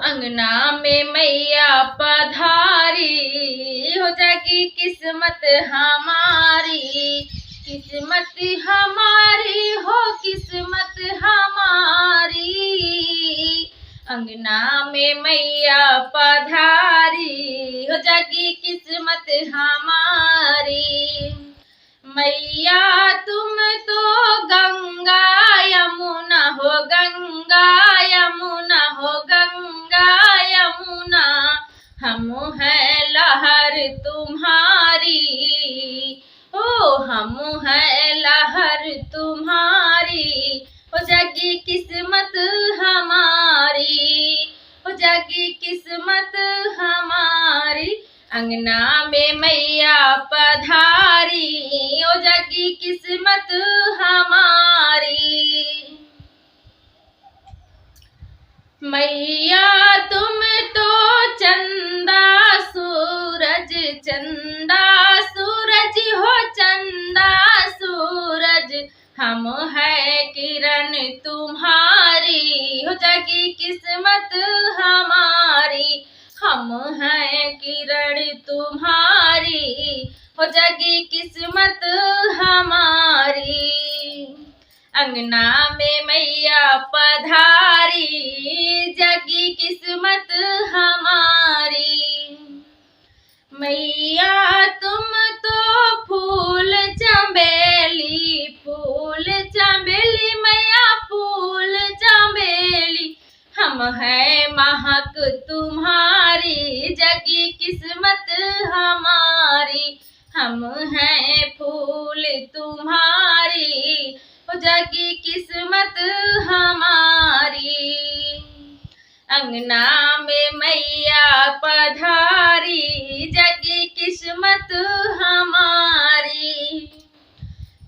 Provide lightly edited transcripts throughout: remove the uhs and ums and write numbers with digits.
अंगना में मैया पधारी, हो जागी किस्मत हमारी, किस्मत हमारी हो किस्मत हमारी। अंगना में मैया पधारी, हो जागी किस्मत हमारी। मैया तुम तो गंगा यमुना हो, गंगा यमुना हो, गंगा यमुना। हम हैं लहर तुम्हारी, ओ हम हैं लहर तुम्हारी। हो जागी किस्मत हमारी, हो जागी किस्मत हमारी। अंगना में मैया पधारी, हो जागी किस्मत हमारी। मैया तुम तो चंदा सूरज, चंदा सूरज हो चंदा सूरज। हम है किरण तुम्हारी, हो जागी किस्मत हमारी। हम हैं किरण तुम्हारी, हो जागी किस्मत हमारी। अंगना में मैया पधारी, जागी किस्मत हमारी। मैया तुम तो फूल चमेली, फूल चमेली मैया फूल चमेली। हम हैं महक तुम्हारी, जागी किस्मत हमारी। हम हैं फूल तुम्हारी, हो जागी किस्मत हमारी। अंगना में मैया पधारी, जागी किस्मत हमारी।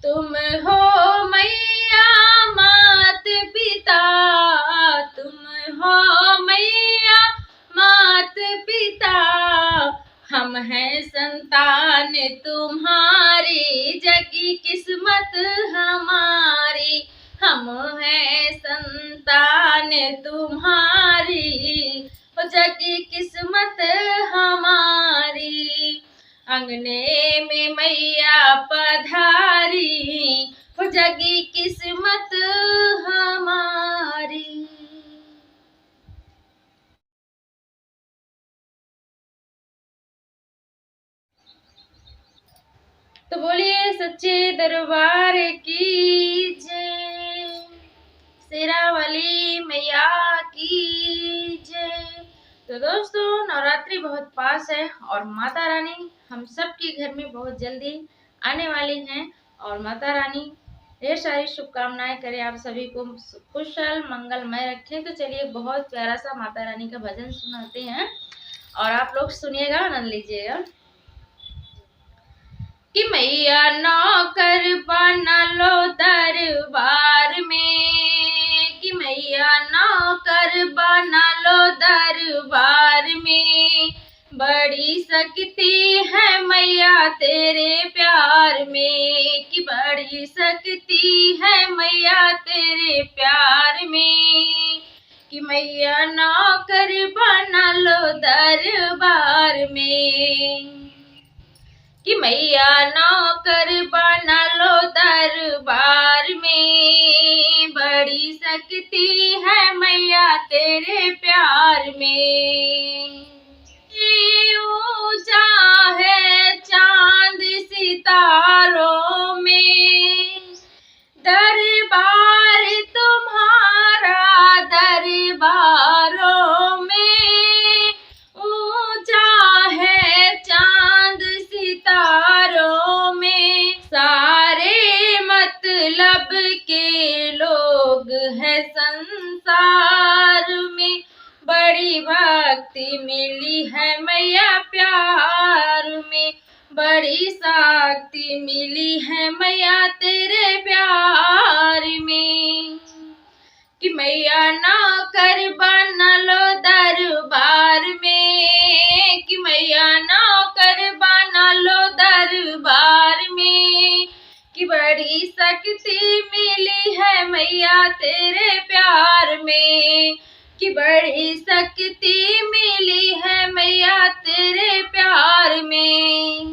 तुम हो मैया मात पिता, तुम हो मैया मात पिता। हम हैं संतान तुम्हारी, जागी किस्मत हमारी। हम हैं संतान तुम्हारी, हो जागी किस्मत हमारी। अंगने में मैया पधारी, हो जागी किस्मत हमारी। तो बोलिए सच्चे दरबार की जय, शेरावाली मैया की जय। तो दोस्तों नवरात्रि बहुत पास है और माता रानी हम सब के घर में बहुत जल्दी आने वाली हैं। और माता रानी ढेर सारी शुभकामनाएं करे आप सभी को कुशल मंगलमय रखें। तो चलिए बहुत प्यारा सा माता रानी का भजन सुनाते हैं और आप लोग सुनिएगा, आनंद लीजिएगा। कि मैया नौकर बना लो दरबार में, कि मैया नौकर बना लो दरबार में। बड़ी शक्ति है मैया तेरे प्यार में, कि बड़ी शक्ति है मैया तेरे प्यार में। कि मैया नौकर बना लो दरबार में, कि मैया नौकर बना लो दरबार में। बड़ी शक्ति है मैया तेरे प्यार में। ऊंचा है चांद सितारों में, दरबार तुम्हारा दरबारों में। ऊंचा है चांद सितारों में, सारे मतलब के लोग हैं संसार में। बड़ी भक्ति मिली है मैया प्यार में, बड़ी शक्ति मिली है मैया तेरे प्यार में। कि मैया नौकर बना लो दरबार में, कि मैया नौकर बना लो दरबार में। कि बड़ी शक्ति मिली है मैया तेरे प्यार में, कि बड़ी शक्ति मिली है मैया तेरे प्यार में।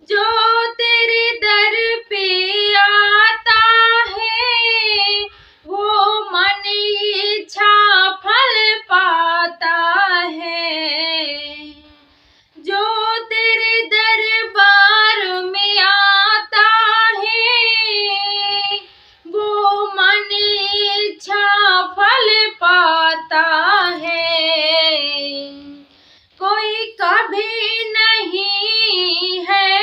जो तेरे दर पे आता है वो मन इच्छा फल पाता है। जो तेरे दरबार में आता है वो मन इच्छा फल पाता है। कोई कभी नहीं है,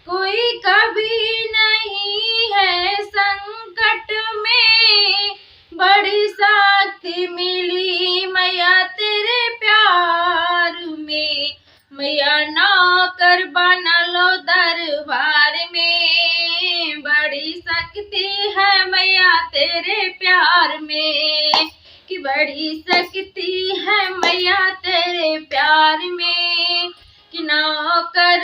कोई कभी नहीं है संकट में, बड़ी शक्ति मिली मैया तेरे प्यार में। मैया नौकर बना लो दरबार में, बड़ी शक्ति है मैया तेरे प्यार में, कि बड़ी शक्ति है मैया तेरे प्यार में, कि नौकर